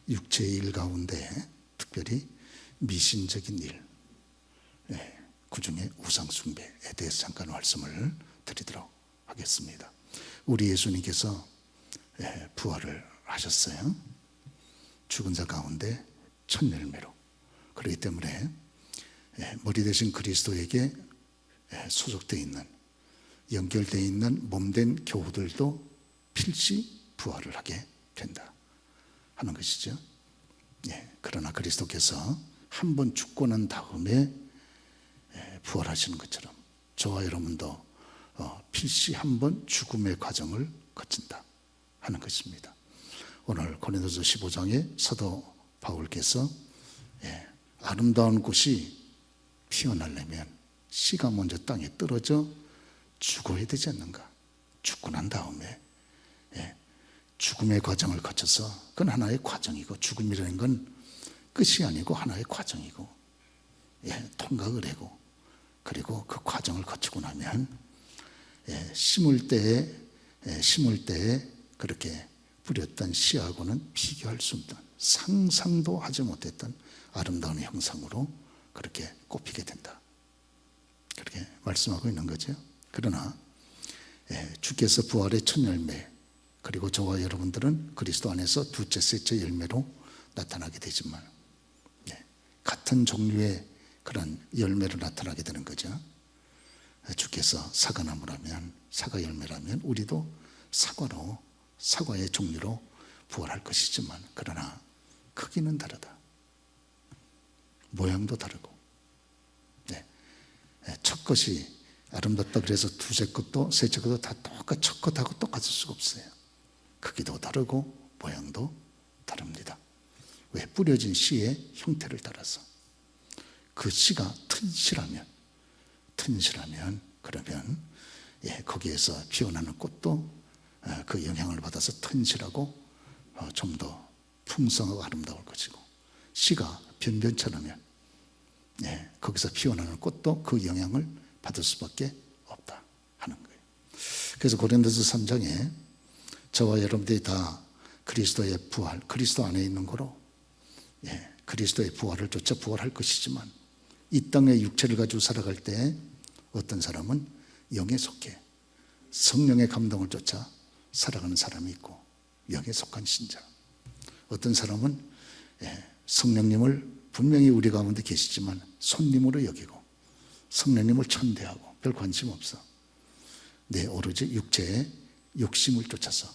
육체의 일 가운데 특별히 미신적인 일, 그 중에 우상숭배에 대해서 잠깐 말씀을 드리도록 하겠습니다. 우리 예수님께서 부활을 하셨어요. 죽은 자 가운데 첫 열매로. 그렇기 때문에 머리 대신 그리스도에게 소속되어 있는, 연결되어 있는 몸된 교우들도 필시 부활을 하게 된다 하는 것이죠. 그러나 그리스도께서 한 번 죽고 난 다음에 부활하시는 것처럼 저와 여러분도 필시 한 번 죽음의 과정을 거친다 하는 것입니다. 오늘 고린도서 15장에 사도 바울께서 아름다운 꽃이 피어나려면 씨가 먼저 땅에 떨어져 죽어야 되지 않는가? 죽고 난 다음에 죽음의 과정을 거쳐서, 그건 하나의 과정이고, 죽음이라는 건 끝이 아니고 하나의 과정이고, 통과를 하고, 그리고 그 과정을 거치고 나면 심을 때에 그렇게 뿌렸던 씨하고는 비교할 수 없던, 상상도 하지 못했던 아름다운 형상으로 그렇게 꽃피게 된다, 그렇게 말씀하고 있는 거죠. 그러나 주께서 부활의 첫 열매, 그리고 저와 여러분들은 그리스도 안에서 두째, 셋째 열매로 나타나게 되지만, 같은 종류의 그런 열매로 나타나게 되는 거죠. 주께서 사과나무라면, 사과 열매라면 우리도 사과의 종류로 부활할 것이지만, 그러나 크기는 다르다. 모양도 다르고, 첫 것이 아름답다 그래서 두째 것도 셋째 것도 다 첫 것하고 똑같을 수가 없어요. 크기도 다르고 모양도 다릅니다. 왜? 뿌려진 씨의 형태를 따라서. 그 씨가 튼실하면 그러면 거기에서 피어나는 꽃도 그 영향을 받아서 튼실하고 좀 더 풍성하고 아름다울 것이고, 씨가 변변찮으면 거기서 피어나는 꽃도 그 영향을 받을 수밖에 없다 하는 거예요. 그래서 고린도서 3장에 저와 여러분들이 다 그리스도의 부활, 그리스도 안에 있는 거로 그리스도의 부활을 쫓아 부활할 것이지만, 이 땅의 육체를 가지고 살아갈 때 어떤 사람은 영에 속해 성령의 감동을 쫓아 살아가는 사람이 있고, 영에 속한 신자, 어떤 사람은 성령님을 분명히 우리 가운데 계시지만 손님으로 여기고 성령님을 천대하고 별 관심 없어. 오로지 육체의 욕심을 쫓아서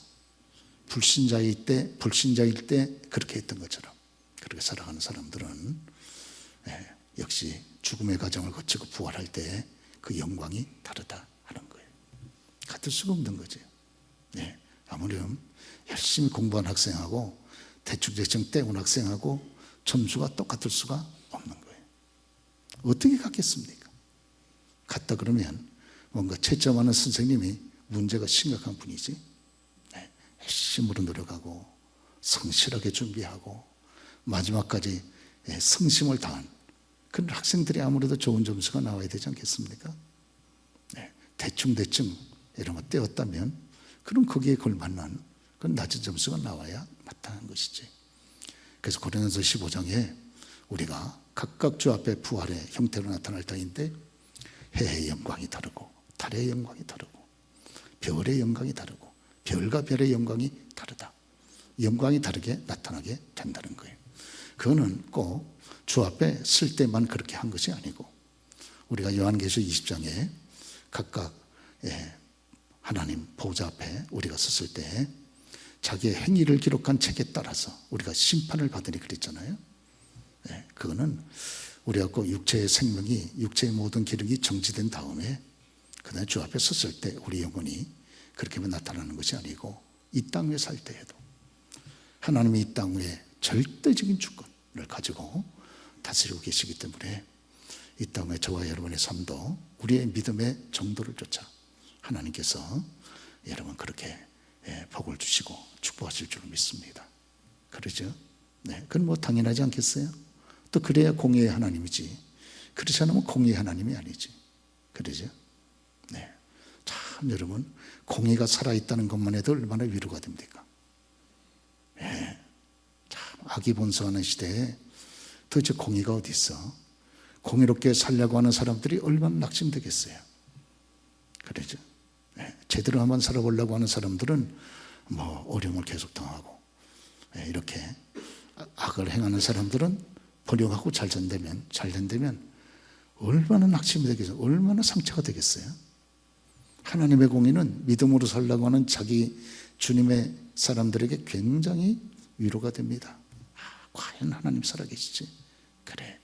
불신자일 때 그렇게 했던 것처럼 그렇게 살아가는 사람들은 역시 죽음의 과정을 거치고 부활할 때 그 영광이 다르다 하는 거예요. 같을 수가 없는 거죠. 아무리 열심히 공부한 학생하고 대충 때운 학생하고 점수가 똑같을 수가 없는 거예요. 어떻게 같겠습니까? 같다 그러면 뭔가 채점하는 선생님이 문제가 심각한 분이지, 열심으로 노력하고 성실하게 준비하고 마지막까지 성심을 다한 그런 학생들이 아무래도 좋은 점수가 나와야 되지 않겠습니까? 대충 이런 거 떼었다면 그럼 거기에 걸맞는 그런 낮은 점수가 나와야 마땅한 것이지. 그래서 고린도서 15장에 우리가 각각 주 앞에 부활의 형태로 나타날 터인데, 해의 영광이 다르고 달의 영광이 다르고 별의 영광이 다르고 별과 별의 영광이 다르다. 영광이 다르게 나타나게 된다는 거예요. 그거는 꼭 주 앞에 쓸 때만 그렇게 한 것이 아니고, 우리가 요한계시록 20장에 각각 하나님 보좌 앞에 우리가 섰을 때 자기의 행위를 기록한 책에 따라서 우리가 심판을 받으니 그랬잖아요. 그거는 우리가 꼭 육체의 생명이, 육체의 모든 기능이 정지된 다음에 그다음에 주 앞에 섰을 때 우리 영혼이 그렇게만 나타나는 것이 아니고, 이 땅 위에 살 때에도 하나님이 이 땅 위에 절대적인 주권을 가지고 다스리고 계시기 때문에 이 땅에 저와 여러분의 삶도 우리의 믿음의 정도를 쫓아 하나님께서 여러분 그렇게 복을 주시고 축복하실 줄 믿습니다. 그러죠? 그건 뭐 당연하지 않겠어요? 또 그래야 공의의 하나님이지, 그렇지 않으면 공의의 하나님이 아니지. 그러죠? 참 여러분, 공의가 살아있다는 것만 해도 얼마나 위로가 됩니까? 참 하기본성하는 시대에 도대체 공의가 어디 있어? 공의롭게 살려고 하는 사람들이 얼마나 낙심되겠어요. 그러죠. 제대로 한번 살아보려고 하는 사람들은 어려움을 계속 당하고, 이렇게 악을 행하는 사람들은 번영하고 잘 된다면 얼마나 낙심이 되겠어요? 얼마나 상처가 되겠어요? 하나님의 공의는 믿음으로 살려고 하는 자기 주님의 사람들에게 굉장히 위로가 됩니다. 과연 하나님 살아계시지? 그래,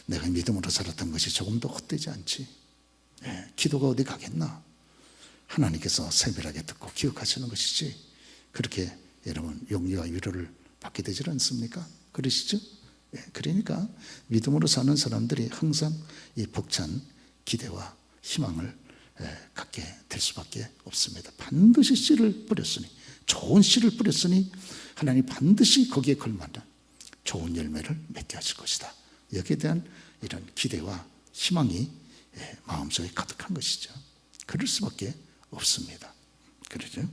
내가 믿음으로 살았던 것이 조금도 헛되지 않지. 기도가 어디 가겠나? 하나님께서 세밀하게 듣고 기억하시는 것이지. 그렇게 여러분 용기와 위로를 받게 되지 않습니까? 그러시죠? 그러니까 믿음으로 사는 사람들이 항상 이 벅찬 기대와 희망을 갖게 될 수밖에 없습니다. 반드시 씨를 뿌렸으니, 좋은 씨를 뿌렸으니 하나님 반드시 거기에 걸맞는 좋은 열매를 맺게 하실 것이다. 여기에 대한 이런 기대와 희망이 마음속에 가득한 것이죠. 그럴 수밖에 없습니다. 그러죠?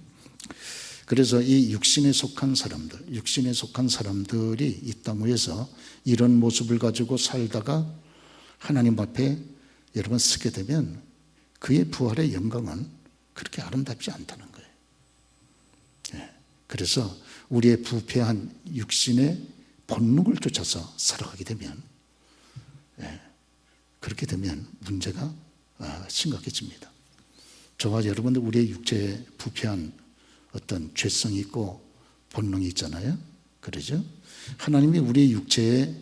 그래서 이 육신에 속한 사람들이 이 땅 위에서 이런 모습을 가지고 살다가 하나님 앞에 여러분 서게 되면 그의 부활의 영광은 그렇게 아름답지 않다는 거예요. 그래서 우리의 부패한 육신의 본능을 쫓아서 살아가게 되면, 그렇게 되면 문제가 심각해집니다. 저와 여러분들 우리의 육체에 부패한 어떤 죄성이 있고 본능이 있잖아요. 그러죠? 하나님이 우리의 육체에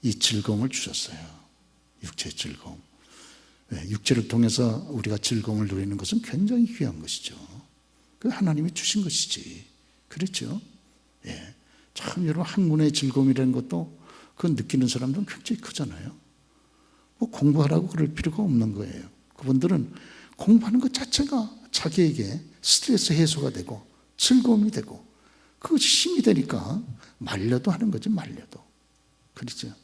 이 즐거움을 주셨어요. 육체의 즐거움. 육체를 통해서 우리가 즐거움을 누리는 것은 굉장히 귀한 것이죠. 그 하나님이 주신 것이지. 그렇죠? 참 여러분 학문의 즐거움이라는 것도 그 느끼는 사람들은 굉장히 크잖아요. 공부하라고 그럴 필요가 없는 거예요. 그분들은 공부하는 것 자체가 자기에게 스트레스 해소가 되고 즐거움이 되고 그것이 힘이 되니까 말려도 하는 거죠. 말려도. 그렇죠?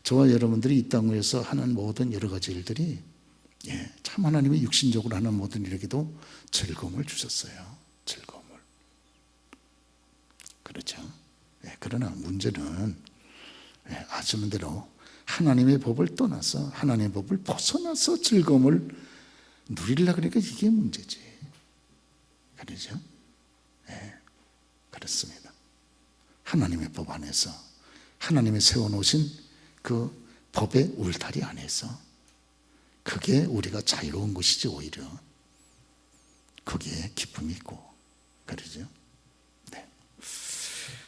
저와 여러분들이 이 땅 위에서 하는 모든 여러 가지 일들이 참 하나님이 육신적으로 하는 모든 일에게도 즐거움을 주셨어요. 즐거움을. 그렇죠? 그러나 문제는 아시는 대로 하나님의 법을 떠나서 하나님의 법을 벗어나서 즐거움을 누리려고 그러니까 이게 문제지. 그렇죠? 그렇습니다. 하나님의 법 안에서 하나님이 세워놓으신 그 법의 울타리 안에서 그게 우리가 자유로운 것이지 오히려 거기에 기쁨이 있고 그러죠.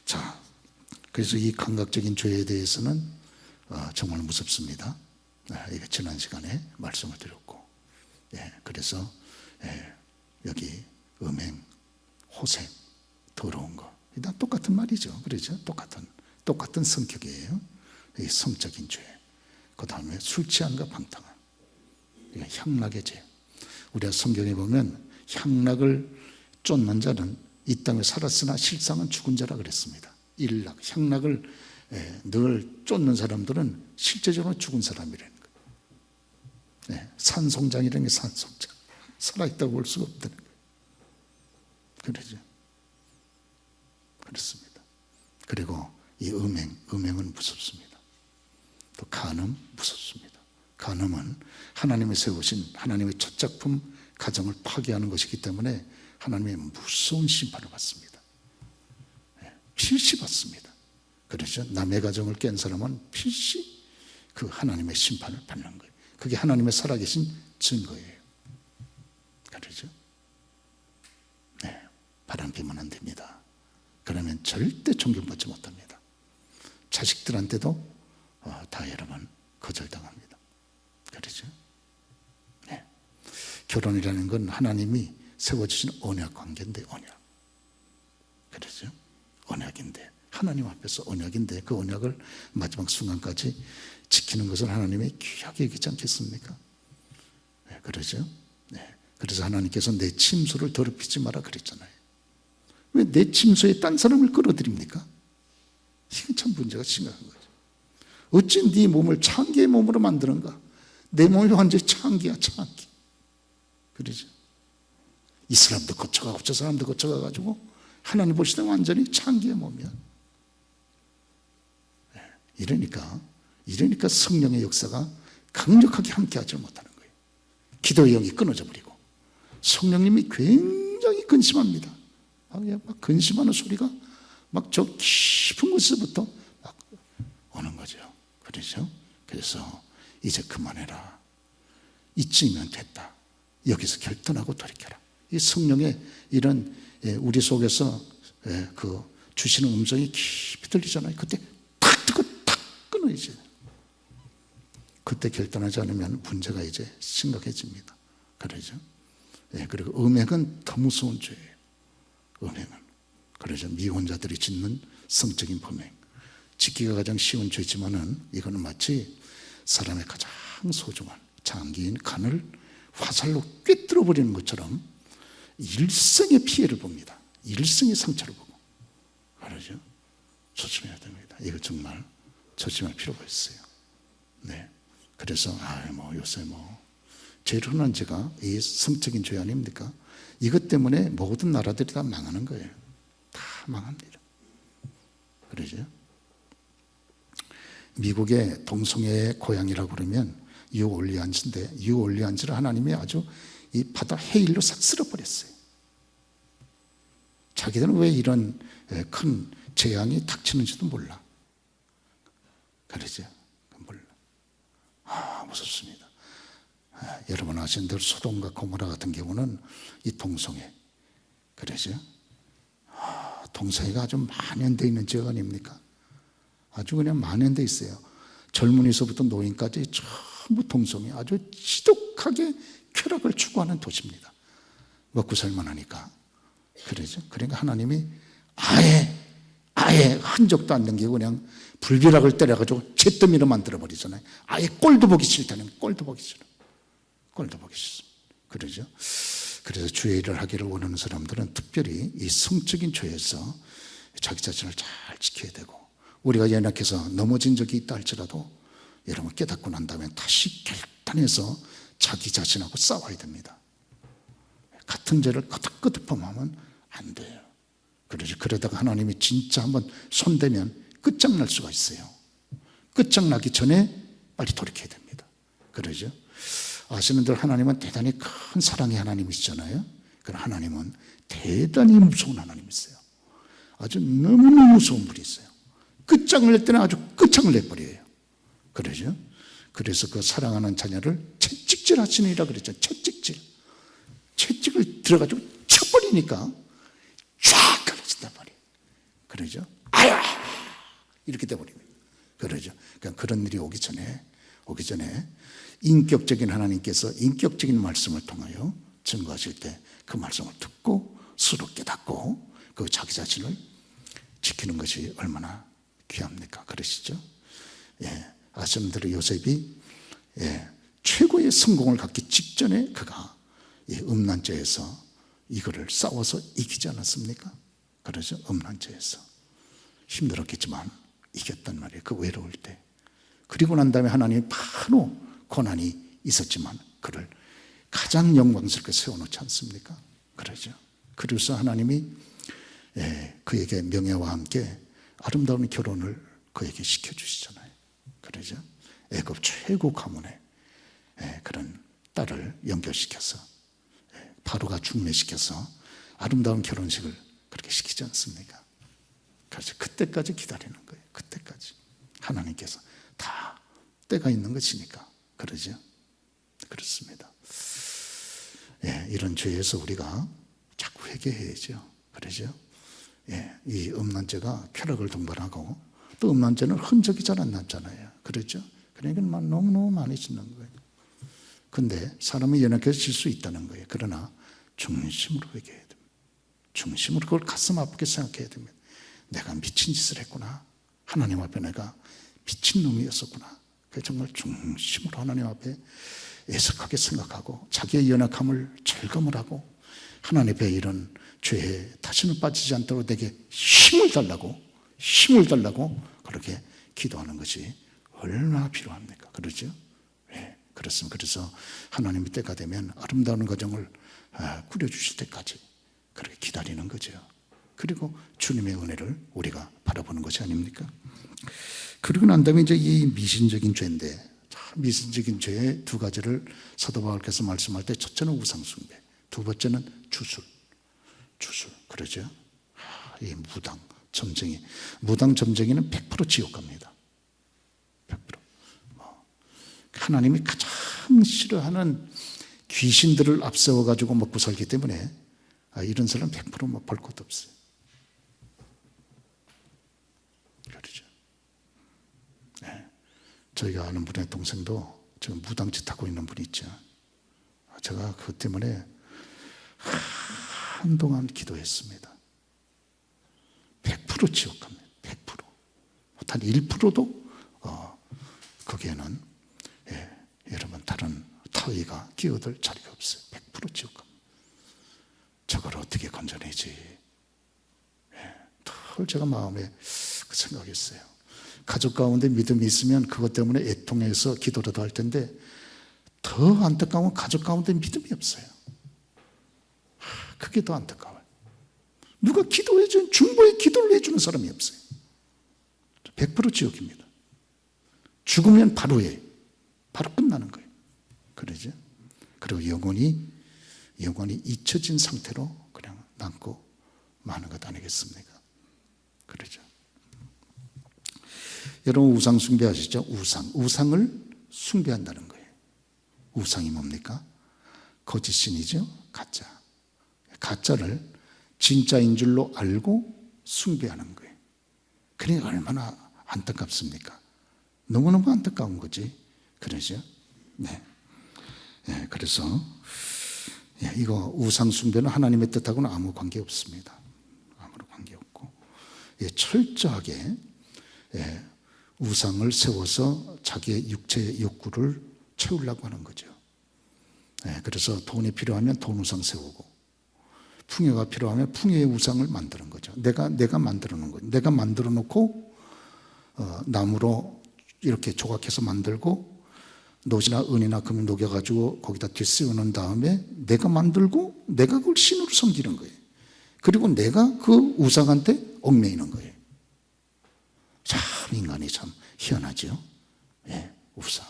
자, 그래서 이 감각적인 죄에 대해서는 정말 무섭습니다. 이게 지난 시간에 말씀을 드렸고, 그래서 여기 음행, 호색, 더러운 거, 다 똑같은 말이죠. 그렇죠? 똑같은 성격이에요. 이 성적인 죄. 그 다음에 술 취함과 방탕함. 이게 향락의 죄. 우리가 성경에 보면 향락을 쫓는 자는 이 땅에 살았으나 실상은 죽은 자라 그랬습니다. 일락, 향락을 늘 쫓는 사람들은 실제적으로 죽은 사람이라는 거예요. 산송장이라는 게 산송장. 살아있다고 볼 수가 없다는 거예요. 그러죠. 그렇습니다. 그리고 이 음행은 무섭습니다. 또 간음 무섭습니다. 간음은 하나님이 세우신 하나님의 첫 작품 가정을 파괴하는 것이기 때문에 하나님의 무서운 심판을 받습니다. 필시 받습니다. 그렇죠? 남의 가정을 깬 사람은 필시 그 하나님의 심판을 받는 거예요. 그게 하나님의 살아계신 증거예요. 그렇죠? 바람피면 안 됩니다. 그러면 절대 존경받지 못합니다. 자식들한테도 다 여러분 거절당합니다. 그렇죠? 결혼이라는 건 하나님이 세워주신 언약 관계인데 언약. 그렇죠? 언약인데 하나님 앞에서 언약인데 그 언약을 마지막 순간까지 지키는 것을 하나님이 귀하게 여기지 않겠습니까? 그러죠? 그래서 하나님께서 내 침소를 더럽히지 마라 그랬잖아요. 왜 내 침소에 딴 사람을 끌어들입니까? 이건 참 문제가 심각한 거죠. 어찌 네 몸을 창기의 몸으로 만드는가? 내 몸이 완전히 창기야, 창기. 그러죠? 이 사람도 거쳐가고 저 사람도 거쳐가가지고 하나님 보시되 완전히 창기의 몸이야. 이러니까 성령의 역사가 강력하게 함께하지 못하는 거예요. 기도의 영이 끊어져 버리고 성령님이 굉장히 근심합니다. 막 근심하는 소리가 막 저 깊은 곳에서부터 막 오는 거죠. 그렇죠? 그래서 이제 그만해라. 이쯤이면 됐다. 여기서 결단하고 돌이켜라. 이 성령의 이런 우리 속에서 그 주시는 음성이 깊이 들리잖아요. 그때 탁 듣고 탁 끊어야지. 그때 결단하지 않으면 문제가 이제 심각해집니다. 그러죠? 그리고 음행은 더 무서운 죄예요. 음행은. 그러죠. 미혼자들이 짓는 성적인 범행. 짓기가 가장 쉬운 죄지만은 이거는 마치 사람의 가장 소중한 장기인 간을 화살로 꿰뚫어 버리는 것처럼 일생의 피해를 봅니다. 일생의 상처를 보고. 그러죠. 조심해야 됩니다. 이거 정말 조심할 필요가 있어요. 네. 그래서 요새 제일 흔한 죄가 이 성적인 죄 아닙니까? 이것 때문에 모든 나라들이 다 망하는 거예요. 다 망합니다. 그러죠? 미국의 동성애의 고향이라고 그러면 뉴올리안즈인데, 뉴올리안즈를 하나님이 아주 이 바다 해일로 싹 쓸어버렸어요. 자기들은 왜 이런 큰 재앙이 닥치는지도 몰라. 그러죠? 몰라. 무섭습니다. 여러분 아시는 대로 소돔과 고모라 같은 경우는 이 동성애. 그러죠? 동성애가 아주 만연되어 있는 지역 아닙니까? 아주 그냥 만연되어 있어요. 젊은이서부터 노인까지 전부 동성애. 아주 지독하게 쾌락을 추구하는 도시입니다. 먹고 살만 하니까. 그러죠? 그러니까 하나님이 아예 흔적도 안 남기고 그냥 불비락을 때려가지고 잿더미로 만들어버리잖아요. 아예 꼴도 보기 싫다는, 꼴도 보기 싫어. 꼴도 보기 싫어. 그러죠? 그래서 주의 일을 하기를 원하는 사람들은 특별히 이 성적인 죄에서 자기 자신을 잘 지켜야 되고, 우리가 연약해서 넘어진 적이 있다 할지라도 여러분 깨닫고 난 다음에 다시 결단해서 자기 자신하고 싸워야 됩니다. 같은 죄를 끄덕끄덕 범하면 안 돼요. 그러다가 하나님이 진짜 한번 손대면 끝장날 수가 있어요. 끝장나기 전에 빨리 돌이켜야 됩니다. 그러죠? 아시는 대로 하나님은 대단히 큰 사랑의 하나님이시잖아요. 그럼 하나님은 대단히 무서운 하나님이세요. 아주 너무너무 무서운 분이 있어요. 끝장을 낼 때는 아주 끝장을 내버려요. 그러죠? 그래서 그 사랑하는 자녀를 채찍질 하시느니라 그랬죠. 채찍을 들어가지고 쳐버리니까 쫙 갈라진단 말이에요. 그러죠? 아야! 이렇게 돼버립니다. 그러죠? 그러니까 그런 일이 오기 전에 인격적인 하나님께서 인격적인 말씀을 통하여 증거하실 때 그 말씀을 듣고 스스로 깨닫고 그 자기 자신을 지키는 것이 얼마나 귀합니까? 그러시죠? 아시는 대로 요셉이 최고의 성공을 갖기 직전에 그가 이 음란죄에서 이거를 싸워서 이기지 않았습니까? 그러죠? 음란죄에서 힘들었겠지만 이겼단 말이에요. 그 외로울 때. 그리고 난 다음에 하나님이 바로 고난이 있었지만 그를 가장 영광스럽게 세워놓지 않습니까? 그러죠. 그래서 하나님이 그에게 명예와 함께 아름다운 결혼을 그에게 시켜주시잖아요. 그러죠. 애굽 최고 가문의 그런 딸을 연결시켜서 바로가 중매시켜서 아름다운 결혼식을 그렇게 시키지 않습니까? 그래서 그때까지 기다리는 거예요. 그때까지 하나님께서 다 때가 있는 것이니까. 그러죠. 그렇습니다. 이런 죄에서 우리가 자꾸 회개해야죠. 그러죠. 이 음란죄가 쾌락을 동반하고 또 음란죄는 흔적이 잘 안 남잖아요. 그렇죠. 그러니까 너무너무 많이 짓는 거예요. 근데 사람이 연약해서 질 수 있다는 거예요. 그러나 중심으로 회개해야 됩니다. 중심으로 그걸 가슴 아프게 생각해야 됩니다. 내가 미친 짓을 했구나. 하나님 앞에 내가 미친 놈이었었구나. 그 정말 중심으로 하나님 앞에 애석하게 생각하고 자기의 연약함을 절감을 하고 하나님 앞에 이런 죄에 다시는 빠지지 않도록 내게 힘을 달라고 그렇게 기도하는 것이 얼마나 필요합니까? 그러죠? 그렇습니다. 그래서 하나님의 때가 되면 아름다운 가정을 꾸려주실 때까지 그렇게 기다리는 거죠. 그리고 주님의 은혜를 우리가 바라보는 것이 아닙니까? 그러고 난 다음에 이제 이 미신적인 죄인데, 미신적인 죄의 두 가지를 사도 바울께서 말씀할 때, 첫째는 우상숭배, 두 번째는 주술. 그러죠? 이 무당, 점쟁이. 무당, 점쟁이는 100% 지옥 갑니다. 100%. 하나님이 가장 싫어하는 귀신들을 앞세워가지고 먹고 살기 때문에 이런 사람 100% 볼 것도 없어요. 그렇죠. 네. 저희가 아는 분의 동생도 지금 무당짓 하고 있는 분이 있죠. 제가 그것 때문에 한동안 기도했습니다. 100% 지옥 갑니다. 100%. 단 1%도 거기에는 여러분 다른 타의가 끼어들 자리가 없어요. 100% 지옥 갑니다. 저걸 어떻게 건져내지? 늘 제가 마음에 그 생각했어요. 가족 가운데 믿음이 있으면 그것 때문에 애통해서 기도라도 할 텐데, 더 안타까운 가족 가운데 믿음이 없어요. 그게 더 안타까워요. 누가 기도해준, 중보의 기도를 해주는 사람이 없어요. 100% 지옥입니다. 죽으면 바로예요. 바로 끝나는 거예요. 그러죠? 그리고 영원히 잊혀진 상태로 그냥 남고 마는 것 아니겠습니까? 그러죠? 여러분 우상 숭배하시죠? 우상을 숭배한다는 거예요. 우상이 뭡니까? 거짓신이죠? 가짜를 진짜인 줄로 알고 숭배하는 거예요. 그러니까 얼마나 안타깝습니까? 너무너무 안타까운 거지. 그러죠? 네. 그래서 이거 우상 숭배는 하나님의 뜻하고는 아무 관계 없습니다. 아무런 관계 없고, 철저하게 우상을 세워서 자기의 육체의 욕구를 채우려고 하는 거죠. 그래서 돈이 필요하면 돈 우상 세우고, 풍요가 필요하면 풍요의 우상을 만드는 거죠. 내가 만들어 놓은 거죠. 내가 만들어 놓고 나무로 이렇게 조각해서 만들고, 노지나 은이나 금을 녹여가지고 거기다 뒤씌우는 다음에 내가 만들고 내가 그걸 신으로 섬기는 거예요. 그리고 내가 그 우상한테 얽매이는 거예요. 참 인간이 참 희한하죠. 우상.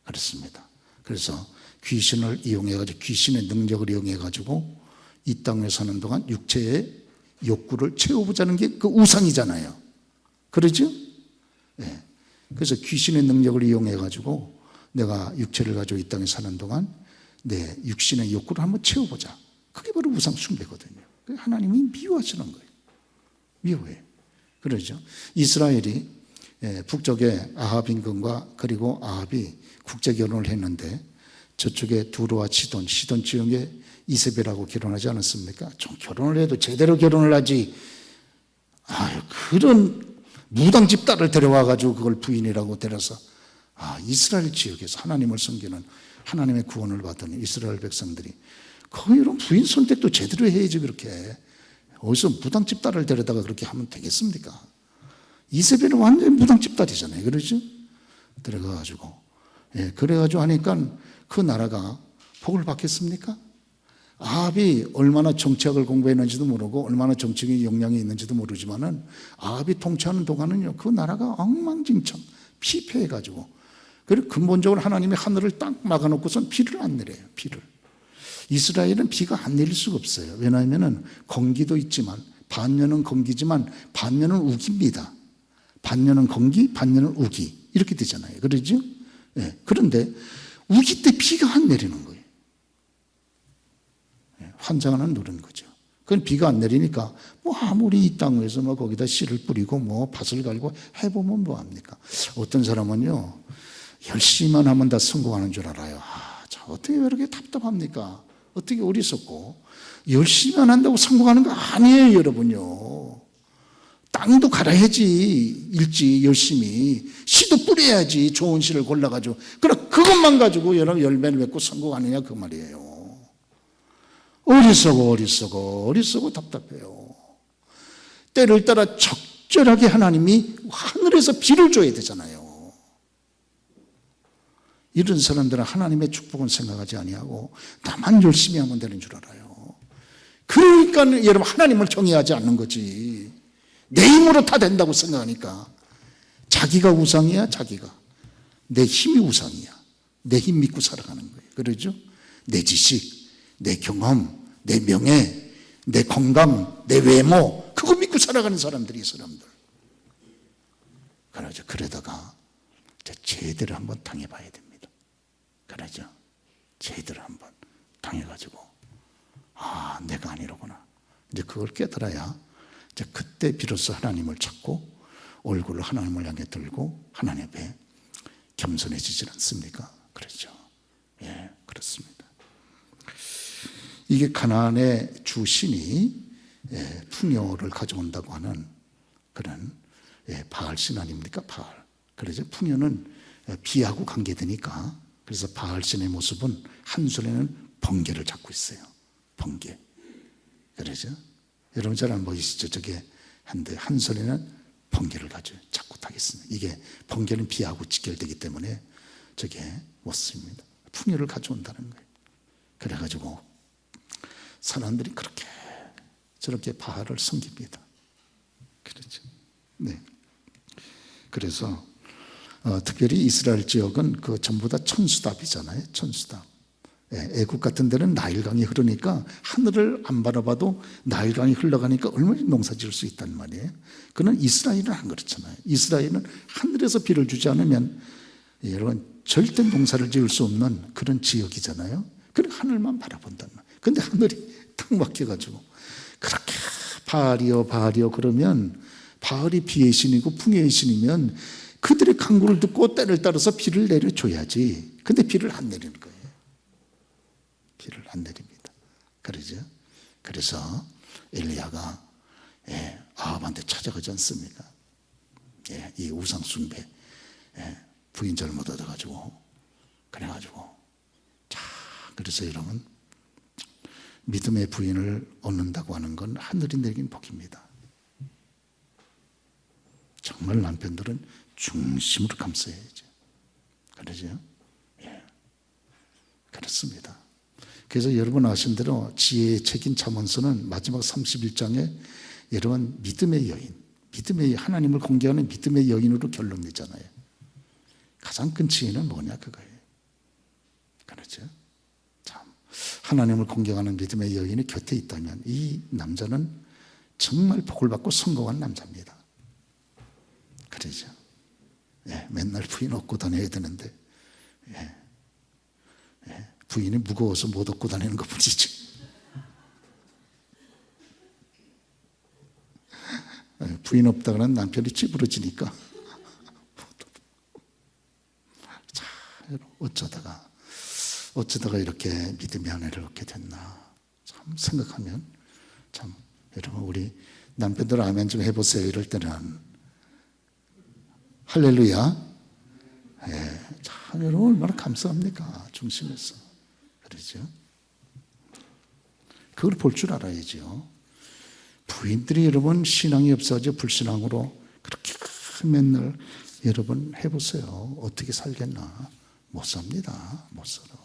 그렇습니다. 그래서 귀신을 이용해가지고, 귀신의 능력을 이용해가지고 이 땅에 사는 동안 육체의 욕구를 채워보자는 게 그 우상이잖아요. 그러죠? 그래서 귀신의 능력을 이용해가지고 내가 육체를 가지고 이 땅에 사는 동안 내 육신의 욕구를 한번 채워보자. 그게 바로 우상 숭배거든요. 하나님이 미워하시는 거예요. 미워해요. 그러죠. 이스라엘이 북쪽에 아합 임금과, 그리고 아합이 국제 결혼을 했는데 저쪽에 두로와 시돈 지역에 이세벨하고 결혼하지 않았습니까? 좀 결혼을 해도 제대로 결혼을 하지. 그런 무당집 딸을 데려와가지고 그걸 부인이라고 데려서 이스라엘 지역에서 하나님을 섬기는, 하나님의 구원을 받은 이스라엘 백성들이 거의 이런 부인 선택도 제대로 해야지. 그렇게 어디서 무당집 딸을 데려다가 그렇게 하면 되겠습니까? 이세벨은 완전히 무당집 딸이잖아요. 그러죠? 들어가가지고 그래가지고 하니까 그 나라가 복을 받겠습니까? 아합이 얼마나 정치학을 공부했는지도 모르고 얼마나 정치적인 역량이 있는지도 모르지만은 아합이 통치하는 동안은요, 그 나라가 엉망진창 피폐해가지고, 그리고 근본적으로 하나님이 하늘을 딱 막아놓고선 비를 안 내려요. 비를. 이스라엘은 비가 안 내릴 수가 없어요. 왜냐하면은 건기도 있지만, 반년은 건기지만 반년은 우기입니다. 반년은 건기, 반년은 우기, 이렇게 되잖아요. 그러죠? 그런데 우기 때 비가 안 내리는 거예요. 환장하는 노는 거죠. 그건 비가 안 내리니까 아무리 이 땅에서 거기다 씨를 뿌리고 밭을 갈고 해보면 뭐합니까? 어떤 사람은요, 열심히만 하면 다 성공하는 줄 알아요. 어떻게 왜 이렇게 답답합니까? 어떻게 어리석고, 열심히만 한다고 성공하는 거 아니에요, 여러분요. 땅도 갈아야지, 일찍 열심히 씨도 뿌려야지, 좋은 씨를 골라가지고. 그럼 그것만 가지고 여러분 열매를 맺고 성공하느냐 그 말이에요. 어리석어 답답해요. 때를 따라 적절하게 하나님이 하늘에서 비를 줘야 되잖아요. 이런 사람들은 하나님의 축복은 생각하지 아니하고 나만 열심히 하면 되는 줄 알아요. 그러니까 여러분 하나님을 경외하지 않는 거지. 내 힘으로 다 된다고 생각하니까 자기가 우상이야, 자기가. 내 힘이 우상이야. 내 힘 믿고 살아가는 거예요. 그러죠? 내 지식, 내 경험, 내 명예, 내 건강, 내 외모, 그거 믿고 살아가는 사람들이 이 사람들. 그러죠. 그러다가 제대로 한번 당해봐야 됩니다. 그러죠. 제대로 한번 당해가지고, 아, 내가 아니로구나. 이제 그걸 깨달아야 이제 그때 비로소 하나님을 찾고 얼굴을 하나님을 향해 들고 하나님 앞에 겸손해지지 않습니까? 그렇죠. 예, 그렇습니다. 이게 가나안의 주 신이 풍요를 가져온다고 하는 그런 바알 신 아닙니까? 바알. 그래서 풍요는 비하고 관계되니까, 그래서 바알 신의 모습은 한 손에는 번개를 잡고 있어요. 번개. 그러죠? 여러분 잘 안 보이시죠? 저게 한데 한 손에는 번개를 가지고 잡고 타겠습니다. 이게 번개는 비하고 직결되기 때문에 저게 못 씁니다. 풍요를 가져온다는 거예요. 그래가지고 사람들이 그렇게 저렇게 바알을 섬깁니다. 그렇죠. 네. 그래서 특별히 이스라엘 지역은 그 전부 다 천수답이잖아요. 천수답. 애국 같은 데는 나일강이 흐르니까 하늘을 안 바라봐도 나일강이 흘러가니까 얼마나 농사 지을 수 있단 말이에요. 그러나 이스라엘은 안 그렇잖아요. 이스라엘은 하늘에서 비를 주지 않으면 여러분 절대 농사를 지을 수 없는 그런 지역이잖아요. 그래 하늘만 바라본단 말이에요. 근데 하늘이 탁 막혀가지고 그렇게 바알이여 바알이여 그러면, 바알이 비의 신이고 풍요의 신이면 그들의 간구를 듣고 때를 따라서 비를 내려줘야지. 근데 비를 안 내리는 거예요. 비를 안 내립니다. 그러죠? 그래서 엘리야가 아합한테 찾아가지 않습니까? 이 우상 숭배 부인 잘못 얻어가지고 그래가지고 자, 그래서 여러분 믿음의 부인을 얻는다고 하는 건 하늘이 내린 복입니다. 정말 남편들은 중심으로 감싸야죠. 그러죠? 그렇습니다. 그래서 여러분 아신 대로 지혜의 책인 잠언서는 마지막 31장에 여러분 믿음의 여인, 하나님을 공개하는 믿음의 여인으로 결론 내잖아요. 가장 큰 지혜는 뭐냐 그거예요. 그렇죠? 참 하나님을 공개하는 믿음의 여인이 곁에 있다면 이 남자는 정말 복을 받고 성공한 남자입니다. 그렇죠? 맨날 부인 얻고 다녀야 되는데 부인이 무거워서 못 얻고 다니는 것 뿐이지. 부인 없다가는 남편이 찌부러지니까. 자, 어쩌다가 이렇게 믿음의 아내를 얻게 됐나. 참 생각하면 참 여러분 우리 남편들 아멘 좀 해보세요. 이럴 때는 할렐루야. 참 여러분 얼마나 감사합니까? 중심에서. 그렇죠? 그걸 볼 줄 알아야죠. 부인들이 여러분 신앙이 없어져 불신앙으로 그렇게 맨날 여러분 해보세요. 어떻게 살겠나? 못 삽니다. 못 살아요.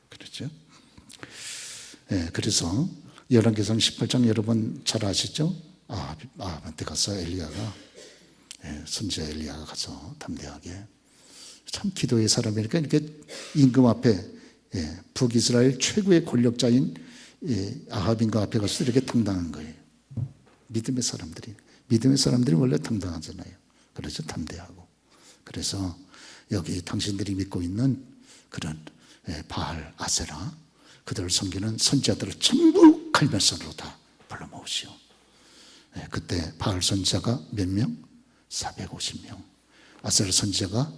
그렇죠? 그래서 열왕기상 18장 여러분 잘 아시죠? 아합한테 가서 엘리야가 선지자 엘리야가 가서 담대하게 참 기도의 사람이니까 이렇게 임금 앞에 북이스라엘 최고의 권력자인 아합인가 앞에 가서 이렇게 당당한 거예요. 믿음의 사람들이 원래 당당하잖아요. 그래서 담대하고. 그래서 여기 당신들이 믿고 있는 그런 바알, 아세라 그들을 섬기는 선지자들을 전부 갈멜산으로 다 불러 모으시오. 그때 바알 선지자가 몇 명? 450명. 아세라 선지자가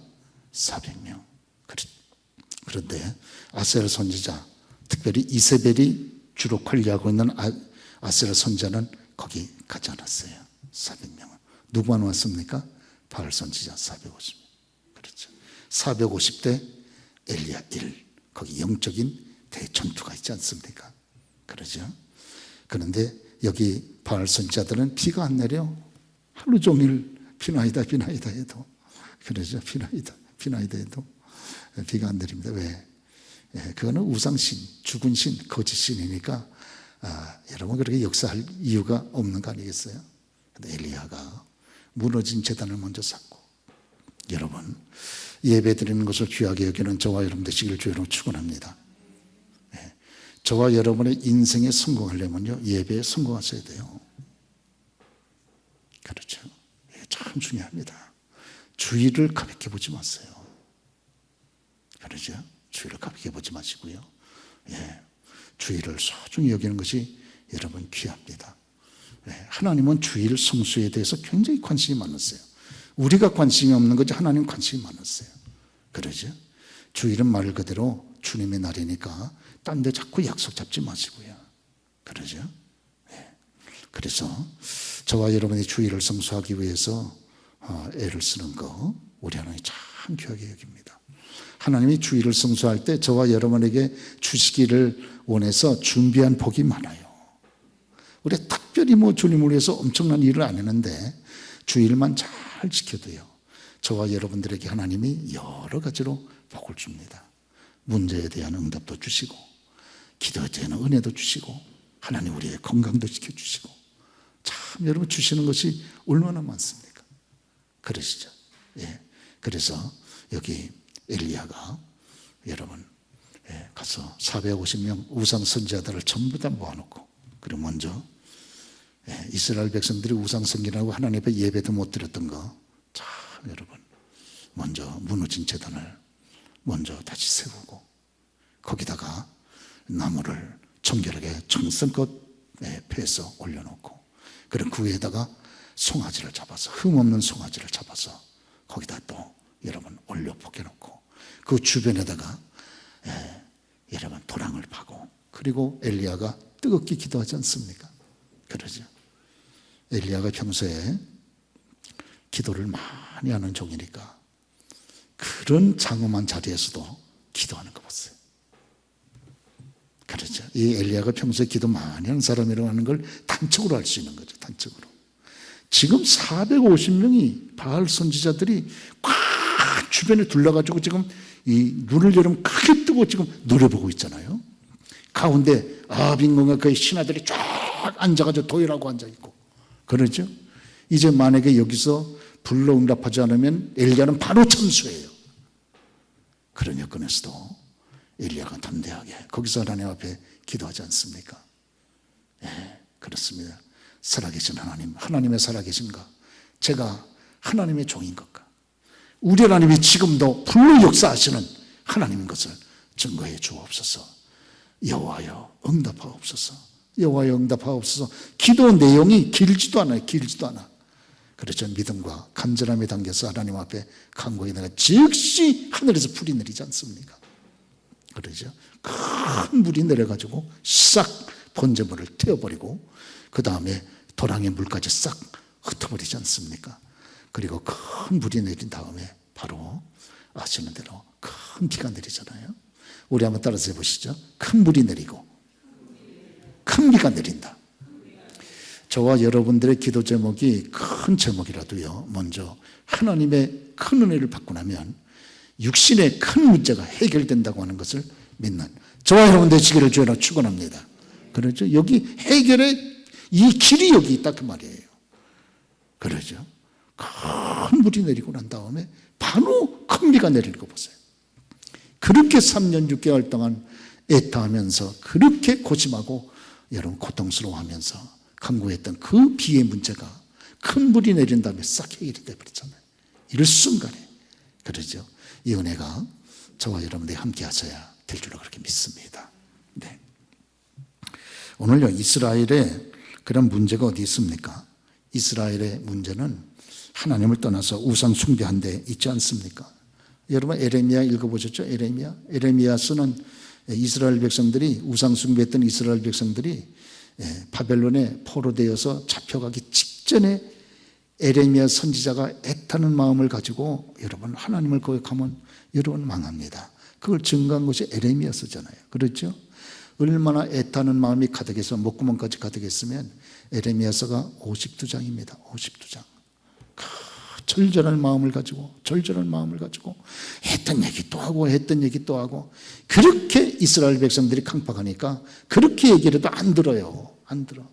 400명. 그런데 아세라 선지자, 특별히 이세벨이 주로 관리하고 있는 아세라 선지자는 거기 가지 않았어요. 400명은. 누구만 왔습니까? 바알 선지자 450명. 그렇죠. 450대 엘리야 1. 거기 영적인 대전투가 있지 않습니까? 그러죠. 그런데 여기 바알 선지자들은 비가 안 내려. 하루 종일 비나이다 해도. 그러죠. 비나이다 해도 비가 안 내립니다. 왜? 그거는 우상신, 죽은 신, 거짓 신이니까 여러분 그렇게 역사할 이유가 없는 거 아니겠어요? 근데 엘리야가 무너진 제단을 먼저 쌓고. 여러분, 예배 드리는 것을 귀하게 여기는 저와 여러분 되시길 주의로 축원합니다. 저와 여러분의 인생에 성공하려면요, 예배에 성공하셔야 돼요. 그렇죠. 참 중요합니다. 주의를 가볍게 보지 마세요. 그렇죠. 주의를 가볍게 보지 마시고요. 주의를 소중히 여기는 것이 여러분 귀합니다. 하나님은 주일 성수에 대해서 굉장히 관심이 많으세요. 우리가 관심이 없는 거지 하나님 관심이 많으세요. 그러죠? 주일은 말 그대로 주님의 날이니까 딴 데 자꾸 약속 잡지 마시고요. 그러죠? 그래서 저와 여러분이 주일을 성수하기 위해서 애를 쓰는 거 우리 하나님 참 귀하게 여깁니다. 하나님이 주일을 성수할 때 저와 여러분에게 주시기를 원해서 준비한 복이 많아요. 우리 특별히 주님을 위해서 엄청난 일을 안 했는데 주일만 잘 지켜도요, 저와 여러분들에게 하나님이 여러 가지로 복을 줍니다. 문제에 대한 응답도 주시고, 기도에 대한 은혜도 주시고, 하나님 우리의 건강도 지켜주시고, 참 여러분 주시는 것이 얼마나 많습니까? 그러시죠? 그래서 여기 엘리야가 여러분 가서 450명 우상 선지자들을 전부 다 모아놓고, 그리고 먼저 이스라엘 백성들이 우상 섬기라고 하나님 앞에 예배도 못 드렸던 거, 참 여러분 먼저 무너진 제단을 먼저 다시 세우고, 거기다가 나무를 정결하게 정성껏 패서 올려놓고, 그리고 그 위에다가 송아지를 잡아서, 흠없는 송아지를 잡아서 거기다 또 여러분 올려 벗겨놓고, 그 주변에다가 여러분 도랑을 파고, 그리고 엘리야가 뜨겁게 기도하지 않습니까? 그러죠. 엘리야가 평소에 기도를 많이 하는 종이니까 그런 장엄한 자리에서도 기도하는 거 보세요. 그렇죠. 이 엘리야가 평소에 기도 많이 하는 사람이라고 하는 걸 단적으로 알 수 있는 거죠. 단적으로. 지금 450명이 바알 선지자들이 꽉 주변에 둘러가지고 지금 이 눈을 여러분 크게 뜨고 지금 노려보고 있잖아요. 가운데 아빈궁의 그 신하들이 쫙 앉아가지고 도열하고 앉아있고. 그러죠. 이제 만약에 여기서 불러 응답하지 않으면 엘리야는 바로 참수해요. 그런 여건에서도 엘리야가 담대하게 거기서 하나님 앞에 기도하지 않습니까? 그렇습니다. 살아계신 하나님, 하나님의 살아계신가? 제가 하나님의 종인 것과 우리 하나님이 지금도 불로 역사하시는 하나님인 것을 증거해 주옵소서. 여호와여 응답하옵소서. 여호와여 응답하옵소서. 기도 내용이 길지도 않아요. 길지도 않아. 그렇죠. 믿음과 간절함이 담겨서 하나님 앞에 간구해 내가 즉시 하늘에서 불이 내리지 않습니까? 그러죠. 큰 물이 내려가지고 싹 번제물을 태워버리고, 그 다음에 도랑의 물까지 싹 흩어버리지 않습니까? 그리고 큰 물이 내린 다음에 바로 아시는 대로 큰 비가 내리잖아요. 우리 한번 따라서 해보시죠. 큰 물이 내리고 큰 비가 내린다. 저와 여러분들의 기도 제목이 큰 제목이라도요, 먼저 하나님의 큰 은혜를 받고 나면 육신의 큰 문제가 해결된다고 하는 것을 믿는 저와 여러분 되시기를 주여로 축원합니다. 그렇죠? 여기 해결의 이 길이 여기 있다 그 말이에요. 그러죠? 큰 물이 내리고 난 다음에 바로 큰 비가 내리는 거 보세요. 그렇게 3년 6개월 동안 애타하면서 그렇게 고심하고 여러분 고통스러워하면서 간구했던 그 비의 문제가 큰 물이 내린 다음에 싹 해결이 되어버렸잖아요. 일순간에. 그러죠? 이 은혜가 저와 여러분들이 함께 하셔야 될 줄로 그렇게 믿습니다. 네. 오늘요, 이스라엘에 그런 문제가 어디 있습니까? 이스라엘의 문제는 하나님을 떠나서 우상 숭배한 데 있지 않습니까? 여러분 에레미야 읽어보셨죠? 에레미야 쓰는 이스라엘 백성들이, 우상 숭배했던 이스라엘 백성들이 바벨론에 포로되어서 잡혀가기 직전에 에레미야 선지자가 애타는 마음을 가지고 여러분 하나님을 고백하면 여러분 망합니다. 그걸 증거한 것이 에레미야 쓰잖아요. 그렇죠? 얼마나 애타는 마음이 가득해서 목구멍까지 가득했으면 에레미야서가 52장입니다. 52장. 절절한 마음을 가지고 했던 얘기 또 하고 그렇게 이스라엘 백성들이 강팍하니까 그렇게 얘기를 해도 안 들어요. 안 들어.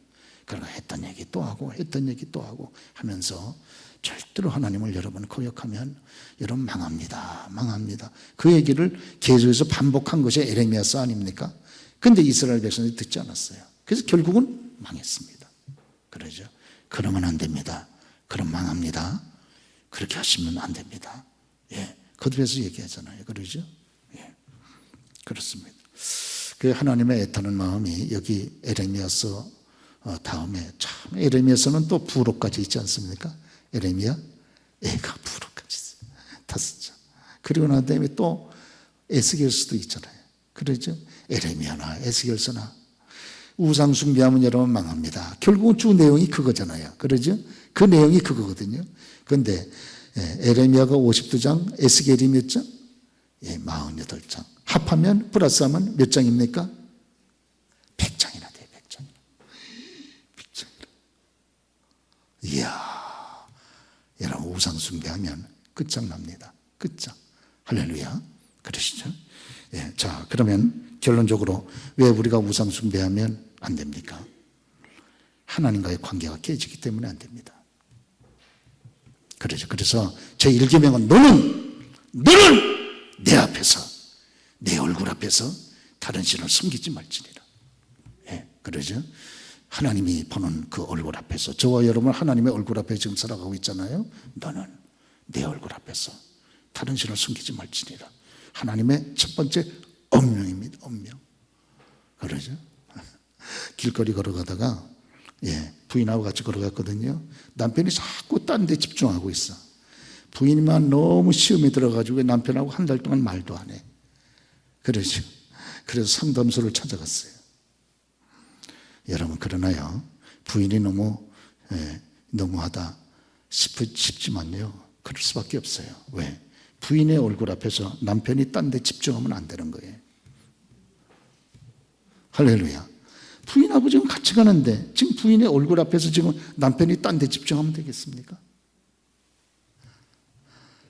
그러나 했던 얘기 또 하고 했던 얘기 또 하고 하면서 절대로 하나님을 여러분 거역하면 여러분 망합니다. 망합니다. 그 얘기를 계속해서 반복한 것이 에레미야서 아닙니까? 근데 이스라엘 백성들이 듣지 않았어요. 그래서 결국은 망했습니다. 그러죠. 그러면 안 됩니다. 그럼 망합니다. 그렇게 하시면 안 됩니다. 예. 거듭해서 얘기하잖아요. 그러죠? 예. 그렇습니다. 그 하나님의 애타는 마음이 여기 에레미야서 다음에 참 에레미야서는 또 부록까지 있지 않습니까? 에레미야 애가 부록까지 있어요. 5장. 그리고 난 다음에 또 에스겔서도 있잖아요. 그러죠? 에레미야나 에스겔서나 우상 숭배하면 여러분 망합니다. 결국은 주 내용이 그거잖아요. 그러죠? 그 내용이 그거거든요. 그런데 에레미야가 52장, 에스겔이 몇 장? 48장. 합하면 플러스하면 몇 장입니까? 100장이나 돼요. 100장. 100장이나. 이야. 여러분 우상 숭배하면 끝장납니다. 끝장. 할렐루야. 그러시죠? 예, 자, 그러면 결론적으로 왜 우리가 우상 숭배하면 안 됩니까? 하나님과의 관계가 깨지기 때문에 안 됩니다. 그렇죠. 그래서 제 1계명은 너는 내 앞에서 내 얼굴 앞에서 다른 신을 섬기지 말지니라. 예, 그러죠. 하나님이 보는 그 얼굴 앞에서 저와 여러분 하나님의 얼굴 앞에 지금 살아가고 있잖아요. 너는 내 얼굴 앞에서 다른 신을 섬기지 말지니라. 하나님의 첫 번째 엄명입니다. 엄명. 그러죠. 길거리 걸어가다가 부인하고 같이 걸어갔거든요. 남편이 자꾸 딴 데 집중하고 있어. 부인만 너무 시험에 들어가지고 남편하고 한 달 동안 말도 안 해. 그러죠. 그래서 상담소를 찾아갔어요. 여러분 그러나요, 부인이 너무하다 싶지만요, 그럴 수밖에 없어요. 왜? 부인의 얼굴 앞에서 남편이 딴 데 집중하면 안 되는 거예요. 할렐루야. 부인하고 지금 같이 가는데 지금 부인의 얼굴 앞에서 지금 남편이 딴 데 집중하면 되겠습니까?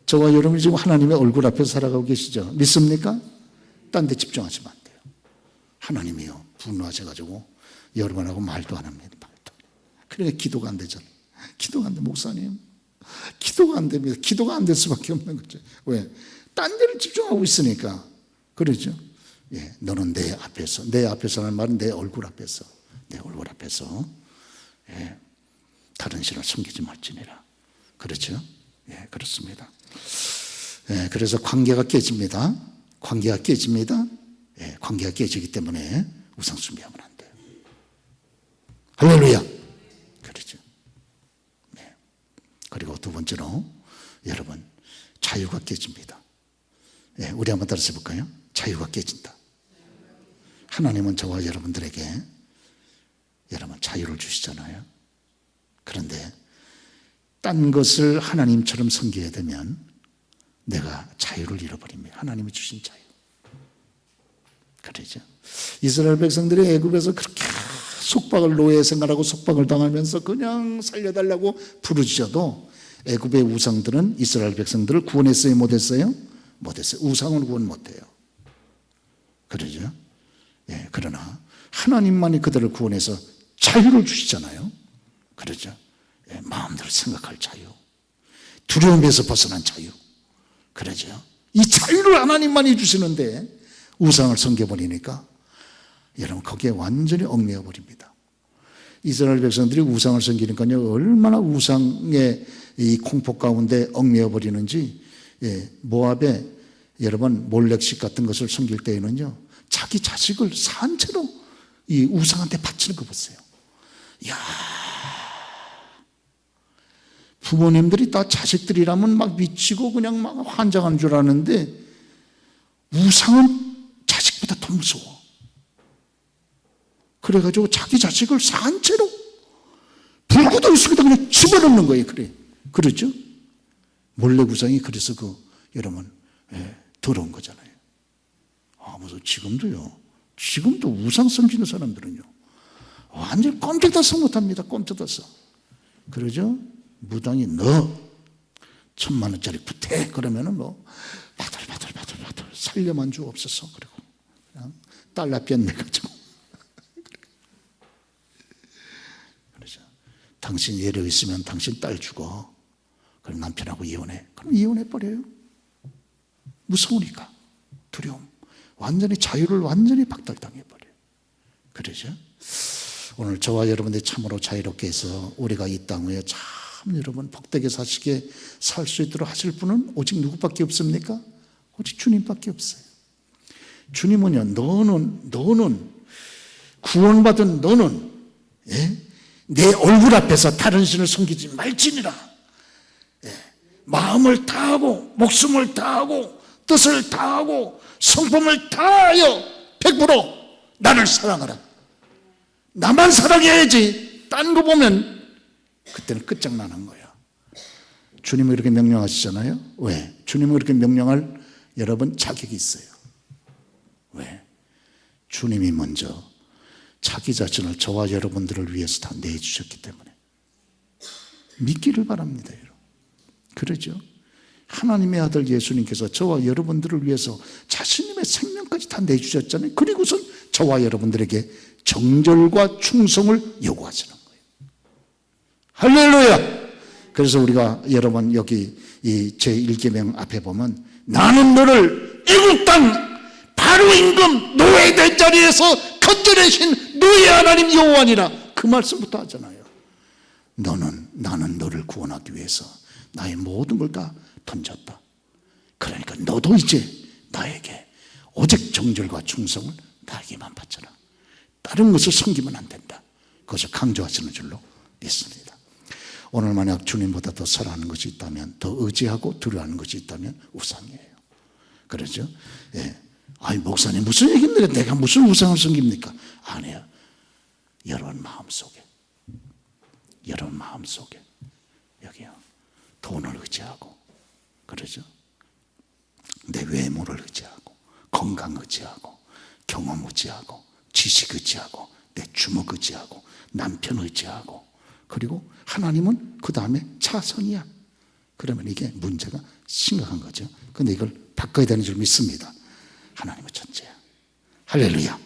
저와 여러분이 지금 하나님의 얼굴 앞에서 살아가고 계시죠? 믿습니까? 딴 데 집중하시면 안 돼요. 하나님이요, 분노하셔가지고 여러분하고 말도 안 합니다. 말도. 그러니까 기도가 안 되잖아요. 기도가 안 돼, 목사님. 기도가 안 됩니다. 기도가 안 될 수밖에 없는 거죠. 왜? 딴 데를 집중하고 있으니까. 그러죠. 예, 너는 내 앞에서라는 말은 내 얼굴 앞에서, 예, 다른 신을 섬기지 말지니라. 그렇죠? 예, 그렇습니다. 예, 그래서 관계가 깨집니다. 예, 관계가 깨지기 때문에 우상 숭배하면 안 돼요. 할렐루야. 그렇죠. 네. 그리고 두 번째로 여러분 자유가 깨집니다. 예, 우리 한번 따라서 해볼까요? 자유가 깨진다. 하나님은 저와 여러분들에게 여러분 자유를 주시잖아요. 그런데 딴 것을 하나님처럼 섬겨야 되면 내가 자유를 잃어버립니다. 하나님이 주신 자유. 그러죠. 이스라엘 백성들이 애굽에서 그렇게 노예 생활하고 속박을 당하면서 그냥 살려달라고 부르짖어도 애굽의 우상들은 이스라엘 백성들을 구원했어요? 못했어요? 못했어요. 우상은 구원 못해요. 그러죠. 예, 그러나 하나님만이 그들을 구원해서 자유를 주시잖아요. 그러죠. 예, 마음대로 생각할 자유, 두려움에서 벗어난 자유. 그러죠. 이 자유를 하나님만이 주시는데 우상을 섬겨버리니까 여러분 거기에 완전히 얽매여 버립니다. 이스라엘 백성들이 우상을 섬기니까요, 얼마나 우상의 이 공포 가운데 얽매여 버리는지. 예, 모압에 여러분 몰렉식 같은 것을 섬길 때에는요, 자기 자식을 산채로 이 우상한테 바치는 거 보세요. 이야, 부모님들이 다 자식들이라면 막 미치고 그냥 막 환장한 줄 아는데 우상은 자식보다 더 무서워. 그래가지고 자기 자식을 산채로 불구덩이 속에다 그냥 집어넣는 거예요. 그러죠? 몰래 우상이 그래서 여러분, 더러운 거잖아요. 무슨 지금도 우상 섬기는 사람들은요, 완전 꼼짝달싹 못합니다. 꼼짝달싹. 그러죠? 무당이 너 1,000만 원짜리 부태 그러면은 바들바들 살려만 주옵소서. 그리고 그냥 달러 변내가지고 당신 예력 있으면 당신 딸 죽어. 그럼 남편하고 이혼해. 그럼 이혼해버려요. 무서우니까. 두려움. 완전히 자유를 완전히 박탈당해버려요. 그러죠? 오늘 저와 여러분들이 참으로 자유롭게 해서 우리가 이 땅 위에 참 여러분 복되게 사시게 살 수 있도록 하실 분은 오직 누구밖에 없습니까? 오직 주님밖에 없어요. 주님은요, 너는 구원받은 너는 내 얼굴 앞에서 다른 신을 섬기지 말지니라. 마음을 다하고 목숨을 다하고 뜻을 다하고 성품을 다하여 100% 나를 사랑하라. 나만 사랑해야지. 딴 거 보면 그때는 끝장나는 거야. 주님은 이렇게 명령하시잖아요. 왜? 주님은 이렇게 명령할 여러분 자격이 있어요. 왜? 주님이 먼저 자기 자신을 저와 여러분들을 위해서 다 내주셨기 때문에 믿기를 바랍니다, 여러분. 그러죠? 하나님의 아들 예수님께서 저와 여러분들을 위해서 자신님의 생명까지 다 내주셨잖아요. 그리고선 저와 여러분들에게 정절과 충성을 요구하시는 거예요. 할렐루야! 그래서 우리가 여러분 여기 이 제1계명 앞에 보면 나는 너를 애국 땅 바로 임금 노예된 자리에서 건져내신 너의 하나님 여호와니라. 그 말씀부터 하잖아요. 나는 너를 구원하기 위해서 나의 모든 걸 다 던졌다. 그러니까 너도 이제 나에게 오직 정절과 충성을 나에게만 바쳐라. 다른 것을 섬기면 안 된다. 그것을 강조하시는 줄로 믿습니다. 오늘 만약 주님보다 더 사랑하는 것이 있다면, 더 의지하고 두려워하는 것이 있다면 우상이에요. 그렇죠? 예. 아니 목사님 무슨 얘기입니까? 내가 무슨 우상을 섬깁니까? 아니에요. 여러분 마음속에 여기요. 돈을 의지하고, 그러죠? 내 외모를 의지하고, 건강 의지하고, 경험 의지하고, 지식 의지하고, 내 주먹 의지하고, 남편 의지하고, 그리고 하나님은 그 다음에 차선이야. 그러면 이게 문제가 심각한 거죠. 그런데 이걸 바꿔야 되는 줄 믿습니다. 하나님은 천재야. 할렐루야.